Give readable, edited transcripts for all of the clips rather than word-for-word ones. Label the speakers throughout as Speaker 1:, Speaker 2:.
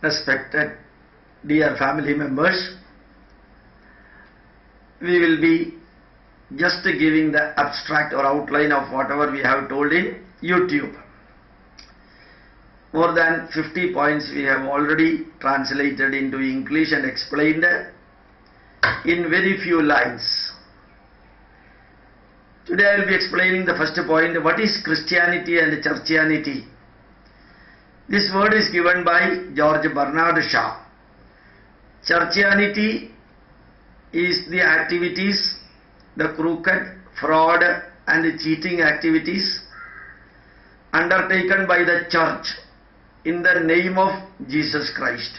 Speaker 1: Respected dear family members, we will be just giving the abstract or outline of whatever we have told in YouTube. More than 50 points we have already translated into English and explained in very few lines. Today I will be explaining the first point, what is Christianity and Churchianity. This word is given by George Bernard Shaw. Churchianity is the activities, the crooked, fraud and cheating activities undertaken by the church in the name of Jesus Christ.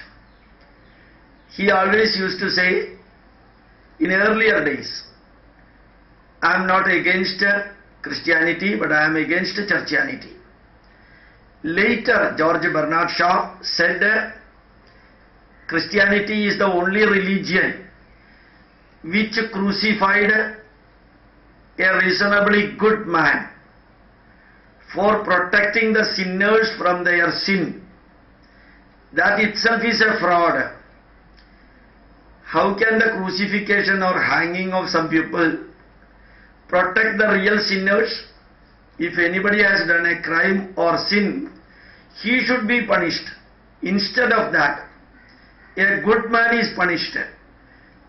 Speaker 1: He always used to say in earlier days, I am not against Christianity, but I am against Churchianity. Later, George Bernard Shaw said Christianity is the only religion which crucified a reasonably good man for protecting the sinners from their sin. That itself is a fraud. How can the crucifixion or hanging of some people protect the real sinners? If anybody has done a crime or sin, he should be punished. Instead of that, a good man is punished.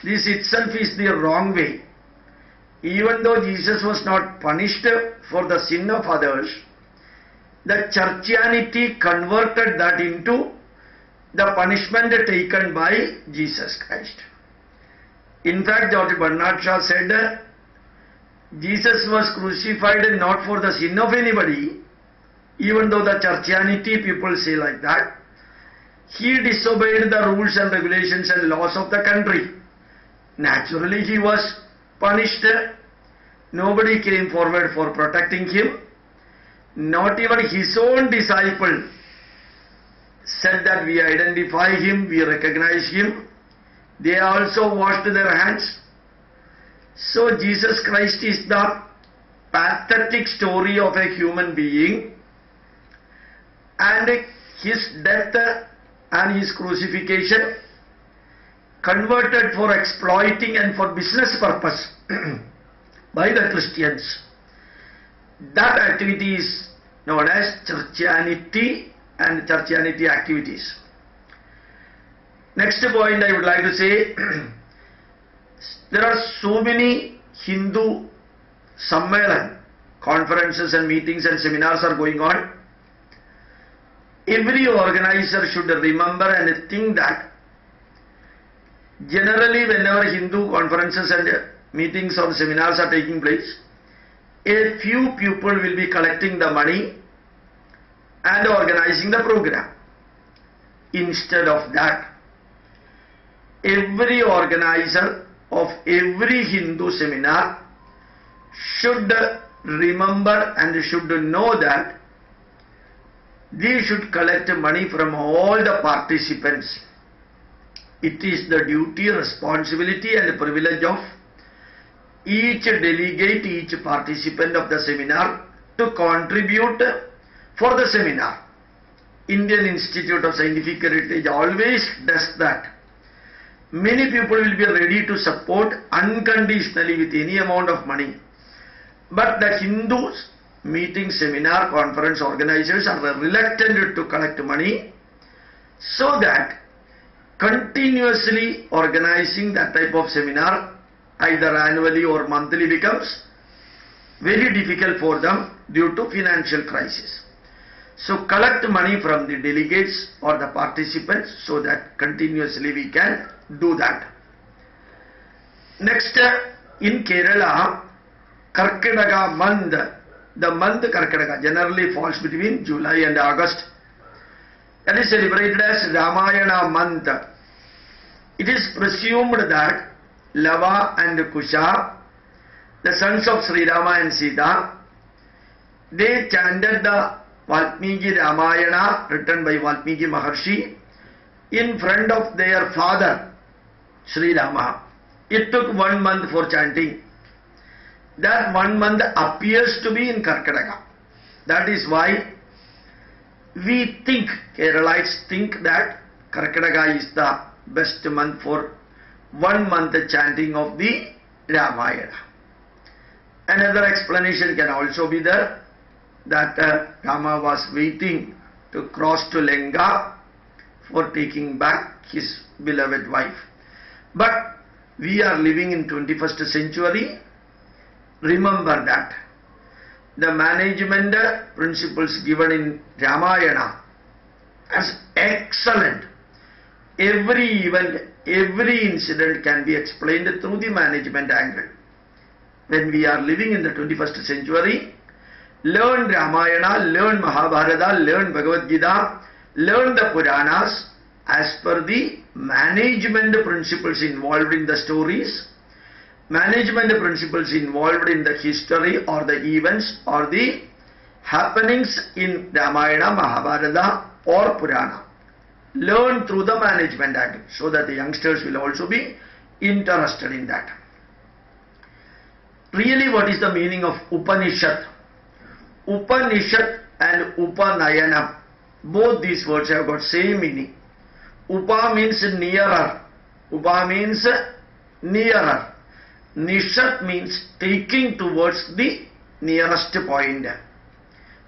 Speaker 1: This itself is the wrong way. Even though Jesus was not punished for the sin of others, the Churchianity converted that into the punishment taken by Jesus Christ. In fact, George Bernard Shaw said, Jesus was crucified not for the sin of anybody, even though the Churchianity people say like that. He disobeyed the rules and regulations and laws of the country. Naturally, he was punished. Nobody came forward for protecting him. Not even his own disciple said that we identify him, we recognize him. They also washed their hands. So Jesus Christ is the pathetic story of a human being, and his death and his crucifixion converted for exploiting and for business purpose by the Christians. That activity is known as Churchianity and Churchianity activities. Next point I would like to say, there are so many Hindu Sammelan, conferences and meetings and seminars are going on. Every organizer should remember and think that generally whenever Hindu conferences and meetings or seminars are taking place, a few people will be collecting the money and organizing the program. Instead of that, every organizer of every Hindu seminar should remember and should know that they should collect money from all the participants. It is the duty, responsibility and privilege of each delegate, each participant of the seminar to contribute for the seminar. Indian Institute of Scientific Heritage always does that. Many people will be ready to support unconditionally with any amount of money. But the Hindus, meeting, seminar, conference organizers are reluctant to collect money, so that continuously organizing that type of seminar, either annually or monthly, becomes very difficult for them due to financial crisis. So collect money from the delegates or the participants so that continuously we can do that. Next, in Kerala, Karkadaga month, the month Karkadaga generally falls between July and August. That is celebrated as Ramayana month. It is presumed that Lava and Kusha, the sons of Sri Rama and Sita, they chanted the Valmiki Ramayana written by Valmiki Maharshi in front of their father Sri Rama. It took 1 month for chanting. That 1 month appears to be in Karkadaga. That is why we think, Keralites think that Karkadaga is the best month for 1 month chanting of the Ramayana. Another explanation can also be there, that Rama was waiting to cross to Lanka for taking back his beloved wife. But we are living in 21st century. Remember that the management principles given in Ramayana is excellent. Every event, every incident can be explained through the management angle. When we are living in the 21st century, learn Ramayana, learn Mahabharata, learn Bhagavad Gita, learn the Puranas as per the management principles involved in the stories, management principles involved in the history or the events or the happenings in Ramayana, Mahabharata or Purana. Learn through the management angle so that the youngsters will also be interested in that. Really, what is the meaning of Upanishad? Upanishad and Upanayana, both these words have got same meaning. Upa means nearer. Upa means nearer. Nishad means taking towards the nearest point.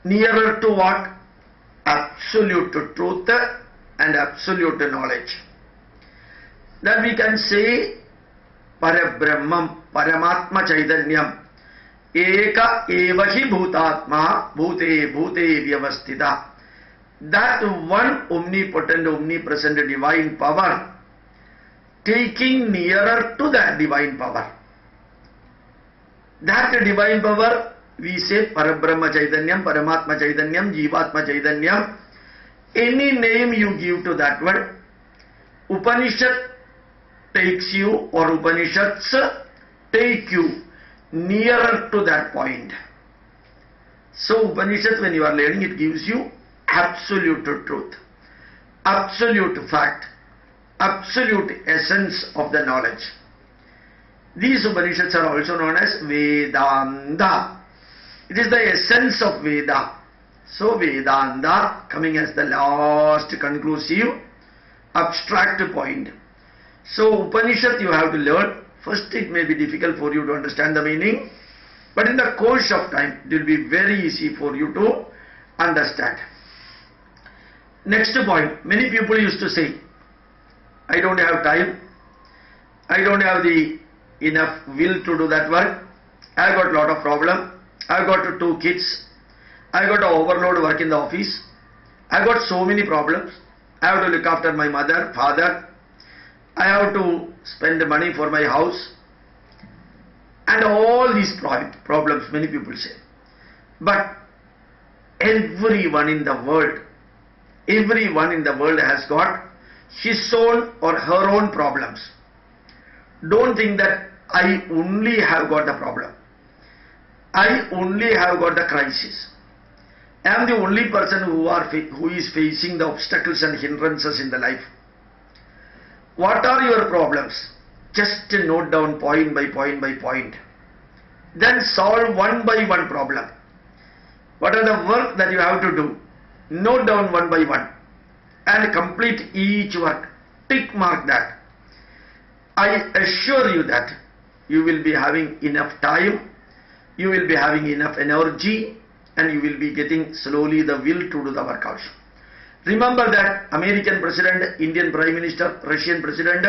Speaker 1: Nearer to what? Absolute truth and absolute knowledge. Then we can say Parabrahmam, Paramatma Chaitanyam, Eka evahi bhutatma, bhute bhute vyavastita. That one omnipotent, omnipresent divine power, taking nearer to that divine power. That divine power, we say Parabrahma Chaitanyam, Paramatma Chaitanyam, Jivatma Chaitanyam. Any name you give to that word, Upanishad takes you, or Upanishads take you nearer to that point. So Upanishads, when you are learning, it gives you absolute truth, absolute fact, absolute essence of the knowledge. These Upanishads are also known as Vedanta. It is the essence of Veda. So Vedanta coming as the last conclusive abstract point. So Upanishad you have to learn. First it may be difficult for you to understand the meaning, but in the course of time it will be very easy for you to understand. Next point, many people used to say, I don't have time, I don't have the enough will to do that work, I have got a lot of problem, I have got 2 kids, I got to overload work in the office, I have got so many problems, I have to look after my mother, father, I have to spend money for my house, and all these problems many people say. But everyone in the world has got his own or her own problems. Don't think that I only have got the problem, I only have got the crisis, I am the only person who is facing the obstacles and hindrances in the life. What are your problems? Just note down point by point by point. Then solve one by one problem. What are the work that you have to do? Note down one by one and complete each work. Tick mark that. I assure you that you will be having enough time, you will be having enough energy, and you will be getting slowly the will to do the work also. Remember that American President, Indian Prime Minister, Russian President,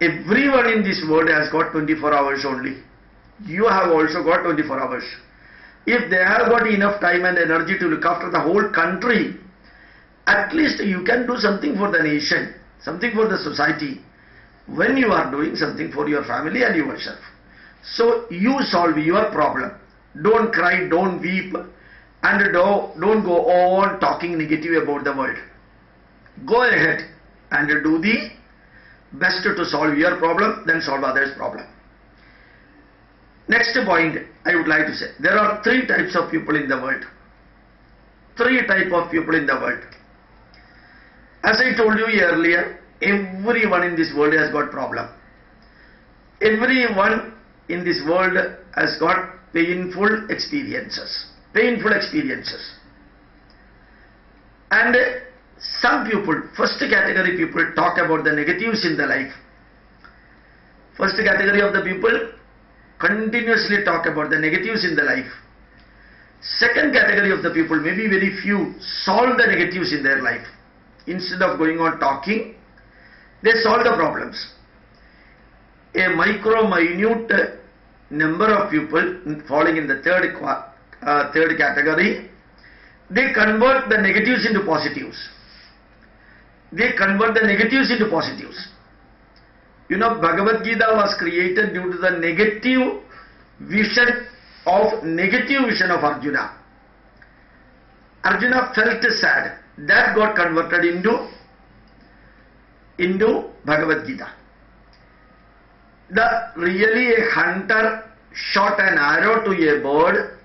Speaker 1: everyone in this world has got 24 hours only. You have also got 24 hours. If they have got enough time and energy to look after the whole country, at least you can do something for the nation, something for the society, when you are doing something for your family and yourself. So you solve your problem. Don't cry, don't weep, and don't go on talking negative about the world. Go ahead and do the best to solve your problem, then solve others' problem. Next point I would like to say, there are 3 types of people in the world. 3 types of people in the world. As I told you earlier, everyone in this world has got problem. Everyone in this world has got painful experiences. And some people, first category people talk about the negatives in the life. First category of the people continuously talk about the negatives in the life. Second category of the people, maybe very few, solve the negatives in their life. Instead of going on talking, they solve the problems. A minute number of people falling in the third category, they convert the negatives into positives. They convert the negatives into positives. You know, Bhagavad Gita was created due to the negative vision of Arjuna. Arjuna felt sad. That got converted into Bhagavad Gita. Really a hunter shot an arrow to a bird.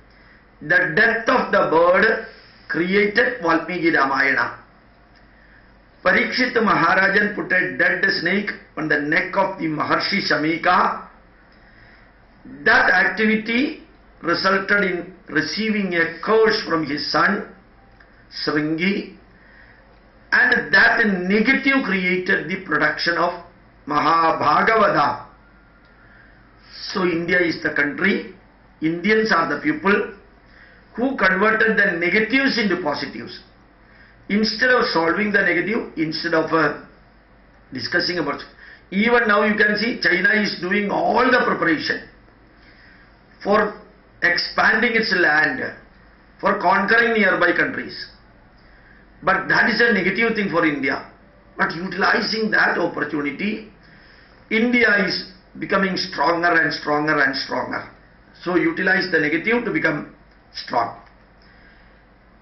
Speaker 1: The death of the bird created Valmiki Ramayana. Parikshit Maharajan put a dead snake on the neck of the Maharshi Shamika. That activity resulted in receiving a curse from his son Sringi, and that negative created the production of Mahabhagavata. So India is the country, Indians are the people who converted the negatives into positives. Instead of solving the negative, instead of discussing about it. Even now you can see China is doing all the preparation for expanding its land, for conquering nearby countries. But that is a negative thing for India. But utilizing that opportunity, India is becoming stronger and stronger and stronger. So utilize the negative to become strong.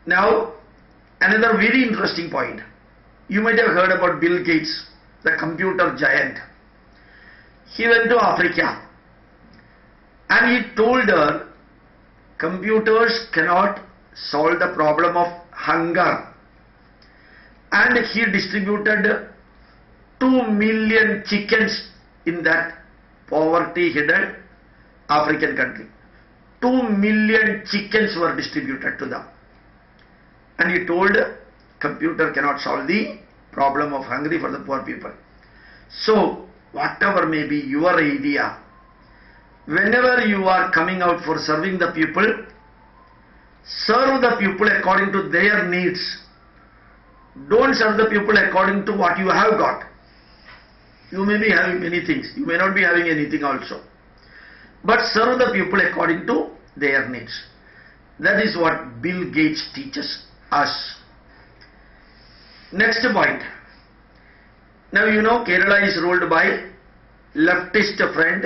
Speaker 1: Now, another very interesting point. You might have heard about Bill Gates, the computer giant. He went to Africa and he told her, computers cannot solve the problem of hunger. And he distributed 2 million chickens in that poverty-hidden African country. 2 million chickens were distributed to them. And he told, computer cannot solve the problem of hunger for the poor people. So, whatever may be your idea, whenever you are coming out for serving the people, serve the people according to their needs. Don't serve the people according to what you have got. You may be having many things, you may not be having anything also. But serve the people according to their needs. That is what Bill Gates teaches us. Next point. Now you know Kerala is ruled by leftist friend,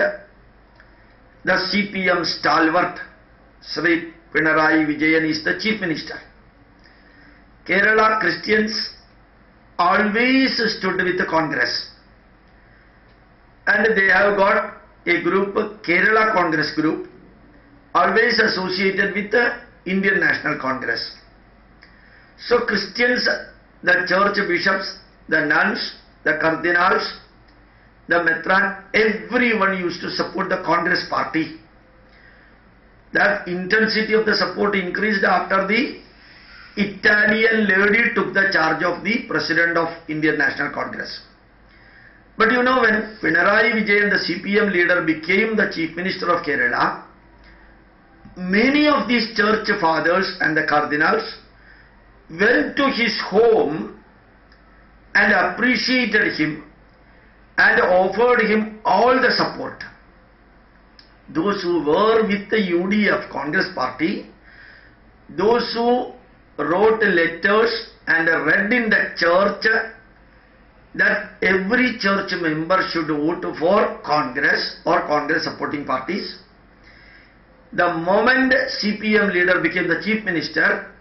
Speaker 1: the CPM stalwart, Sri Pinarayi Vijayan is the chief minister. Kerala Christians always stood with the Congress. And they have got a group, Kerala Congress group, always associated with the Indian National Congress. So Christians, the church bishops, the nuns, the cardinals, the metran, everyone used to support the Congress party. That intensity of the support increased after the Italian lady took the charge of the president of Indian National Congress. But you know, when Pinarayi Vijayan, the CPM leader, became the chief minister of Kerala, many of these church fathers and the cardinals went to his home and appreciated him and offered him all the support. Those who were with the UDF Congress party, those who wrote letters and read in the church that every church member should vote for Congress or Congress supporting parties. The moment CPM leader became the chief minister,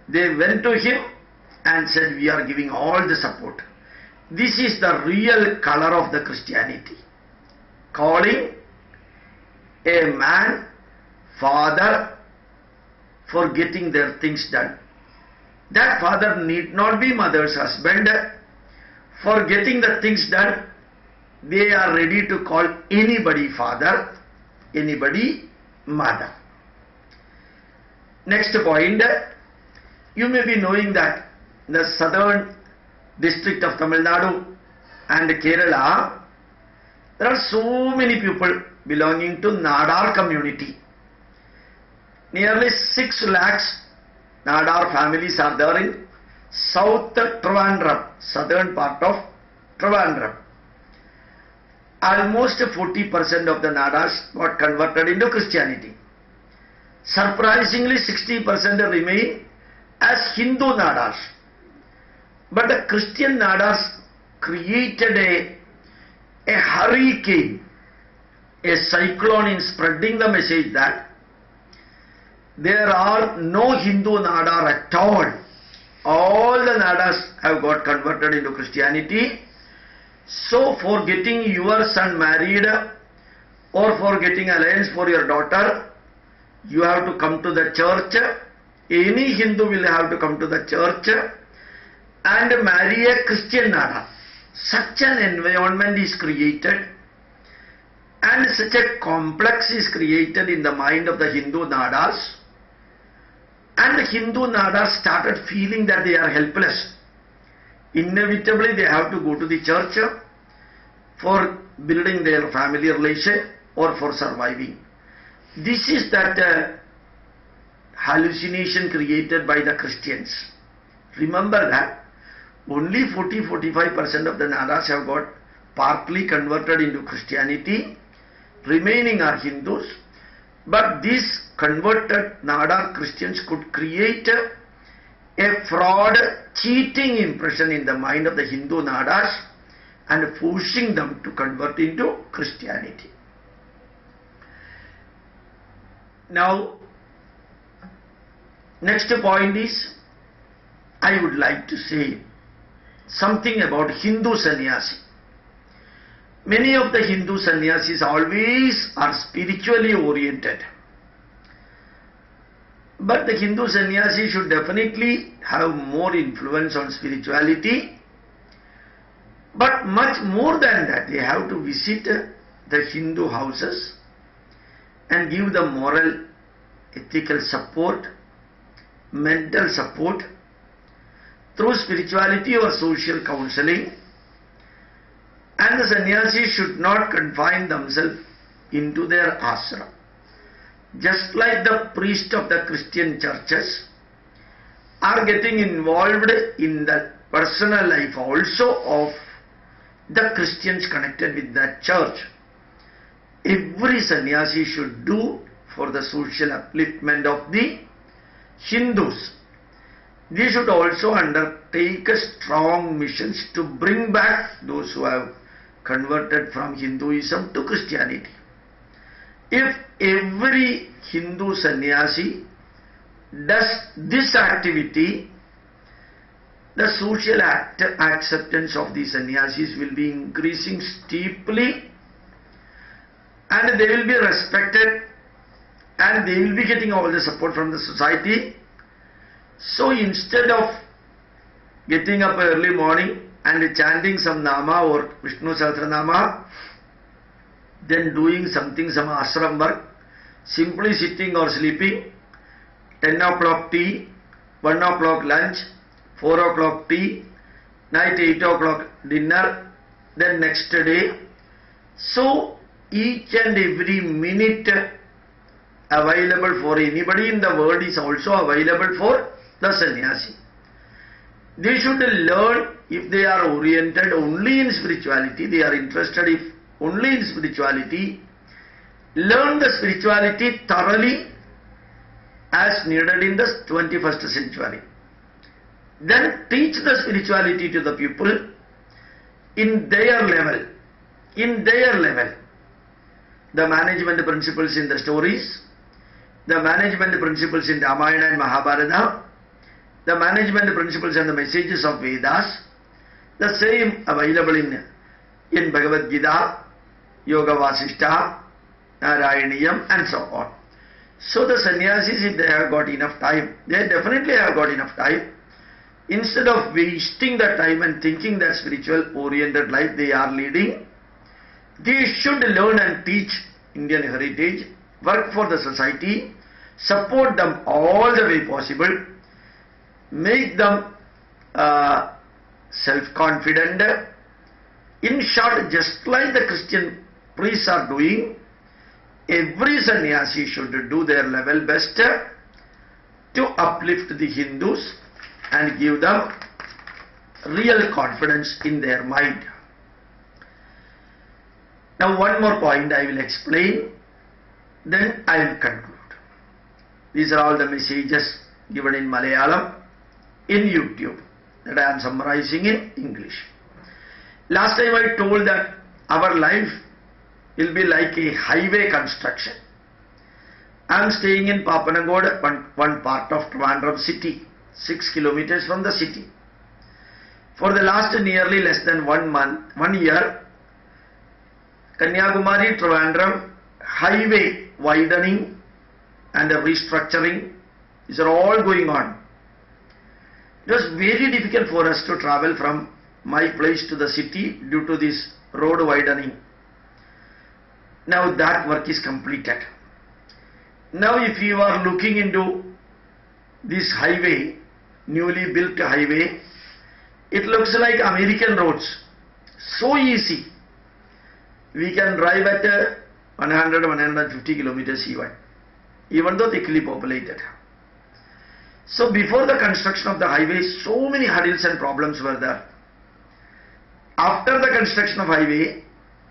Speaker 1: they went to him and said, we are giving all the support. This is the real color of the Christianity. Calling a man father for getting their things done. That father need not be mother's husband. For getting the things done, they are ready to call anybody father, anybody mother. Next point, you may be knowing that the southern district of Tamil Nadu and Kerala, there are so many people belonging to Nadar community. Nearly 6 lakhs Nadar families are there in South Trivandrum, southern part of Trivandrum. Almost 40% of the Nadars got converted into Christianity. Surprisingly, 60% remain as Hindu Nadars. But the Christian Nadars created a hurricane, a cyclone in spreading the message that there are no Hindu Nadar at all. All the Nadars have got converted into Christianity. So for getting your son married or for getting alliance for your daughter, you have to come to the church. Any Hindu will have to come to the church and marry a Christian Nadar. Such an environment is created and such a complex is created in the mind of the Hindu Nadars, and the Hindu Nadars started feeling that they are helpless. Inevitably they have to go to the church for building their family relation or for surviving. This is that hallucination created by the Christians. Remember that only 40-45% of the Nadars have got partly converted into Christianity, remaining are Hindus. But these converted Nadar Christians could create a fraud, cheating impression in the mind of the Hindu Nadars and forcing them to convert into Christianity. Now, next point is, I would like to say something about Hindu sannyasi. Many of the Hindu sannyasis always are spiritually oriented. But the Hindu sannyasi should definitely have more influence on spirituality. But much more than that, they have to visit the Hindu houses and give the moral, ethical support, mental support through spirituality or social counseling. And the sannyasis should not confine themselves into their ashram. Just like the priests of the Christian churches are getting involved in the personal life also of the Christians connected with that church, every sannyasi should do for the social upliftment of the Hindus. They should also undertake strong missions to bring back those who have converted from Hinduism to Christianity. If every Hindu sannyasi does this activity, the social acceptance of the sannyasis will be increasing steeply, and they will be respected and they will be getting all the support from the society. So instead of getting up early morning and chanting some nama or Vishnu Sahasranama, then doing something, some ashram work, simply sitting or sleeping, 10 o'clock tea, 1 o'clock lunch, 4 o'clock tea, night 8 o'clock dinner, then next day. So each and every minute available for anybody in the world is also available for the sannyasi. They should learn, if they are oriented only in spirituality, they are interested if only in spirituality, learn the spirituality thoroughly as needed in the 21st century. Then teach the spirituality to the people in their level, the management principles in the stories, the management principles in Ramayana and Mahabharata, the management principles and the messages of Vedas, the same available in Bhagavad Gita, Yoga Vasishta, Narayaniyam and so on. So the sannyasis, if they have got enough time, they definitely have got enough time. Instead of wasting the time and thinking that spiritual oriented life they are leading, they should learn and teach Indian heritage, work for the society, support them all the way possible, make them self-confident. In short, just like the Christian priests are doing, every sannyasi should do their level best to uplift the Hindus and give them real confidence in their mind. Now one more point I will explain, then I will conclude. These are all the messages given in Malayalam in YouTube that I am summarizing in English. Last time I told that our life will be like a highway construction. I am staying in Papanagod, one part of Trivandrum city, 6 kilometers from the city. For the last nearly less than 1 year, Kanyakumari Trivandrum highway widening and the restructuring, these are all going on. It was very difficult for us to travel from my place to the city due to this road widening. Now that work is completed. Now if you are looking into this highway, newly built highway, it looks like American roads. So easy. We can drive at 100-150 kilometers even though thickly populated. So before the construction of the highway, so many hurdles and problems were there. After the construction of highway,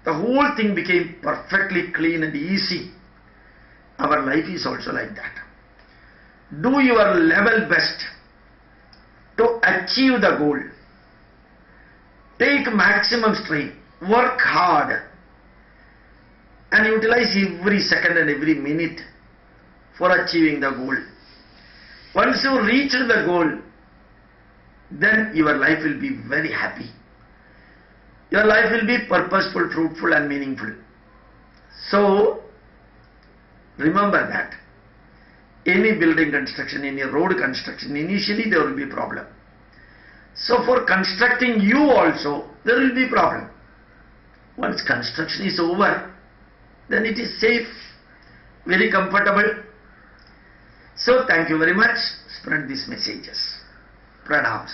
Speaker 1: the whole thing became perfectly clean and easy. Our life is also like that. Do your level best to achieve the goal. Take maximum strain, work hard, and utilize every second and every minute for achieving the goal. Once you reach the goal, then your life will be very happy. Your life will be purposeful, fruitful and meaningful. So, remember that. Any building construction, any road construction, initially there will be problem. So for constructing you also, there will be problem. Once construction is over, then it is safe, very comfortable. So thank you very much. Spread these messages. Pranams.